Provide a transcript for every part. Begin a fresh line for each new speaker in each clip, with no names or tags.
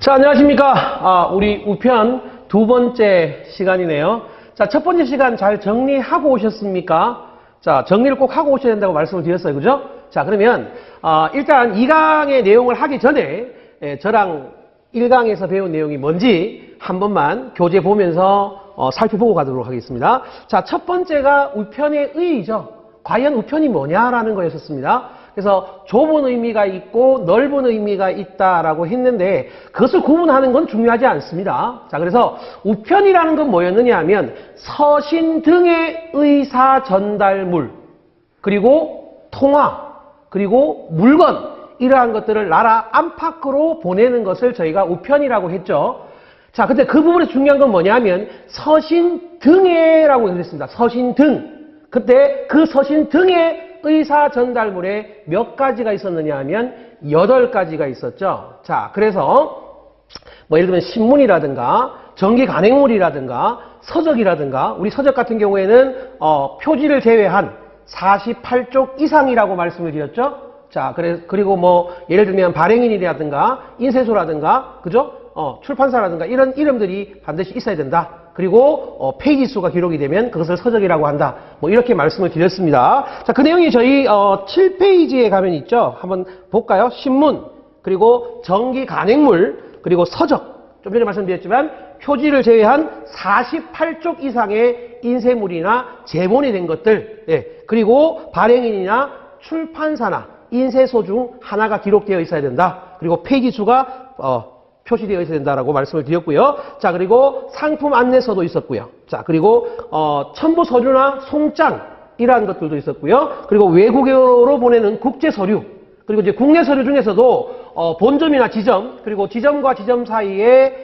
자, 안녕하십니까. 우리 우편 두 번째 시간이네요. 자, 첫 번째 시간 잘 정리하고 오셨습니까? 자, 정리를 꼭 하고 오셔야 된다고 말씀을 드렸어요. 그죠? 자, 그러면, 일단 2강의 내용을 하기 전에, 저랑 1강에서 배운 내용이 뭔지 한 번만 교재 보면서 살펴보고 가도록 하겠습니다. 자, 첫 번째가 우편의 의의죠. 과연 우편이 뭐냐라는 거였었습니다. 그래서 좁은 의미가 있고 넓은 의미가 있다라고 했는데 그것을 구분하는 건 중요하지 않습니다. 자, 그래서 우편이라는 건 뭐였느냐 하면 서신 등의 의사 전달물, 그리고 통화, 그리고 물건, 이러한 것들을 나라 안팎으로 보내는 것을 저희가 우편이라고 했죠. 자, 근데 그 부분에서 중요한 건 뭐냐면 서신 등에라고 했습니다. 서신 등. 그때 그 서신 등의 의사 전달물에 몇 가지가 있었느냐 하면 8가지가 있었죠. 자, 그래서 뭐 예를 들면 신문이라든가 정기 간행물이라든가 서적이라든가 우리 서적 같은 경우에는 표지를 제외한 48쪽 이상이라고 말씀을 드렸죠. 자, 그리고 뭐 예를 들면 발행인이라든가 인쇄소라든가 그죠? 출판사라든가 이런 이름들이 반드시 있어야 된다. 그리고 페이지 수가 기록이 되면 그것을 서적이라고 한다. 뭐 이렇게 말씀을 드렸습니다. 자, 그 내용이 저희 7페이지에 가면 있죠. 한번 볼까요? 신문, 그리고 정기 간행물, 그리고 서적. 좀 전에 말씀드렸지만 표지를 제외한 48쪽 이상의 인쇄물이나 제본이 된 것들, 그리고 발행인이나 출판사나 인쇄소 중 하나가 기록되어 있어야 된다. 그리고 페이지 수가 표시되어 있어야 된다라고 말씀을 드렸고요. 자, 그리고 상품 안내서도 있었고요. 자, 그리고 첨부 서류나 송장 이러한 것들도 있었고요. 그리고 외국으로 보내는 국제 서류, 그리고 이제 국내 서류 중에서도 본점이나 지점, 그리고 지점과 지점 사이에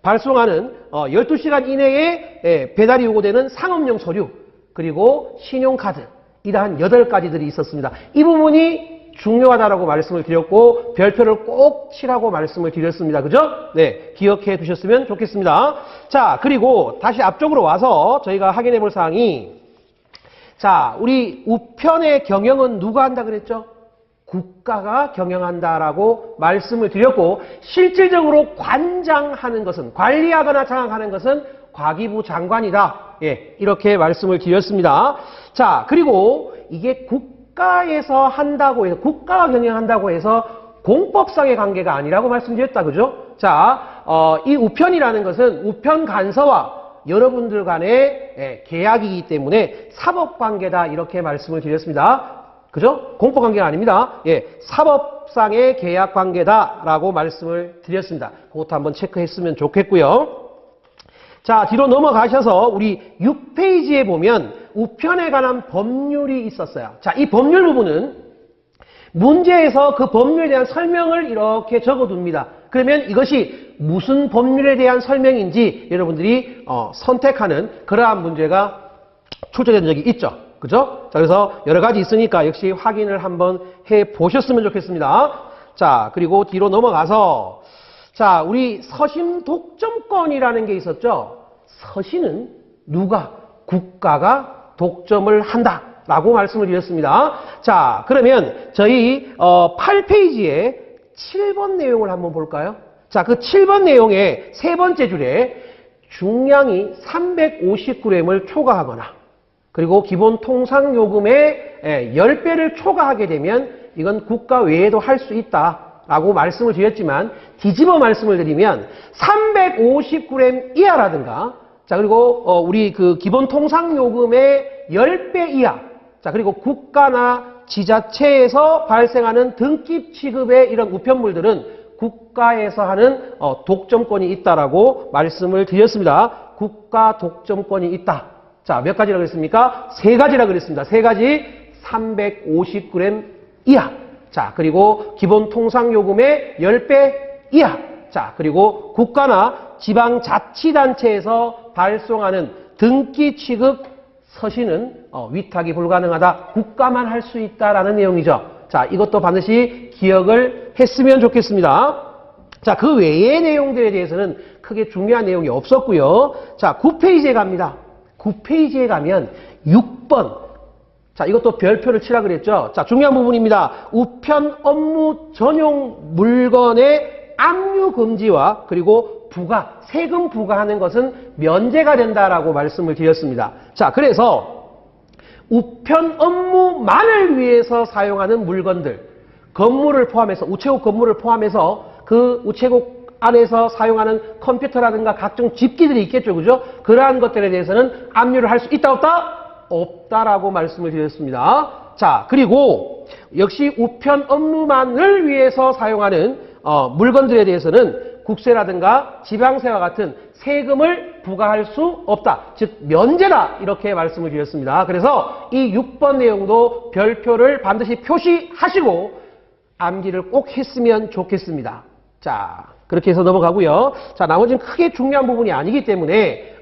발송하는 12시간 이내에 배달이 요구되는 상업용 서류, 그리고 신용카드, 이러한 8가지들이 있었습니다. 이 부분이 중요하다라고 말씀을 드렸고 별표를 꼭 치라고 말씀을 드렸습니다. 그죠? 네, 기억해 두셨으면 좋겠습니다. 자, 그리고 다시 앞쪽으로 와서 저희가 확인해 볼 사항이, 자, 우리 우편의 경영은 누가 한다 그랬죠? 국가가 경영한다라고 말씀을 드렸고, 실질적으로 관장하는 것은, 관리하거나 장악하는 것은 과기부 장관이다. 예, 이렇게 말씀을 드렸습니다. 자, 그리고 이게 국가에서 한다고 해서, 국가가 경영한다고 해서 공법상의 관계가 아니라고 말씀드렸다. 그죠? 자, 이 우편이라는 것은 우편 간서와 여러분들 간의 계약이기 때문에 사법관계다. 이렇게 말씀을 드렸습니다. 그죠? 공법관계가 아닙니다. 예, 사법상의 계약관계다라고 말씀을 드렸습니다. 그것도 한번 체크했으면 좋겠고요. 자, 뒤로 넘어가셔서 우리 6페이지에 보면 우편에 관한 법률이 있었어요. 자, 이 법률 부분은 문제에서 그 법률에 대한 설명을 이렇게 적어둡니다. 그러면 이것이 무슨 법률에 대한 설명인지 여러분들이 선택하는 그러한 문제가 출제된 적이 있죠. 그죠? 자, 그래서 여러 가지 있으니까 역시 확인을 한번 해 보셨으면 좋겠습니다. 자, 그리고 뒤로 넘어가서, 자, 우리 서신 독점권이라는 게 있었죠. 서신은 누가? 국가가 독점을 한다라고 말씀을 드렸습니다. 자, 그러면 저희 8페이지에 7번 내용을 한번 볼까요? 자, 그 7번 내용의 세 번째 줄에 중량이 350g을 초과하거나 그리고 기본 통상요금의 10배를 초과하게 되면 이건 국가 외에도 할 수 있다라고 말씀을 드렸지만 뒤집어 말씀을 드리면 350g 이하라든가, 자, 그리고 우리 그 기본 통상요금의 10배 이하, 자, 그리고 국가나 지자체에서 발생하는 등기 취급의 이런 우편물들은 국가에서 하는 독점권이 있다라고 말씀을 드렸습니다. 국가 독점권이 있다. 자, 몇 가지라고 그랬습니까? 3가지라고 그랬습니다. 3가지, 350g 이하. 자, 그리고 기본 통상요금의 10배 이하. 자, 그리고 국가나 지방자치단체에서 발송하는 등기 취급 서신은 위탁이 불가능하다. 국가만 할 수 있다라는 내용이죠. 자, 이것도 반드시 기억을 했으면 좋겠습니다. 자, 그 외의 내용들에 대해서는 크게 중요한 내용이 없었고요. 자, 9페이지에 갑니다. 9페이지에 가면 6번. 자, 이것도 별표를 치라 그랬죠. 자, 중요한 부분입니다. 우편 업무 전용 물건의 압류 금지와 그리고 부과, 세금 부과하는 것은 면제가 된다라고 말씀을 드렸습니다. 자, 그래서 우편 업무만을 위해서 사용하는 물건들, 건물을 포함해서, 우체국 건물을 포함해서 그 우체국 안에서 사용하는 컴퓨터라든가 각종 집기들이 있겠죠. 그죠? 그러한 것들에 대해서는 압류를 할 수 있다, 없다? 없다라고 말씀을 드렸습니다. 자, 그리고 역시 우편 업무만을 위해서 사용하는 물건들에 대해서는 국세라든가 지방세와 같은 세금을 부과할 수 없다. 즉 면제다. 이렇게 말씀을 드렸습니다. 그래서 이 6번 내용도 별표를 반드시 표시하시고 암기를 꼭 했으면 좋겠습니다. 자, 그렇게 해서 넘어가고요. 자, 나머지는 크게 중요한 부분이 아니기 때문에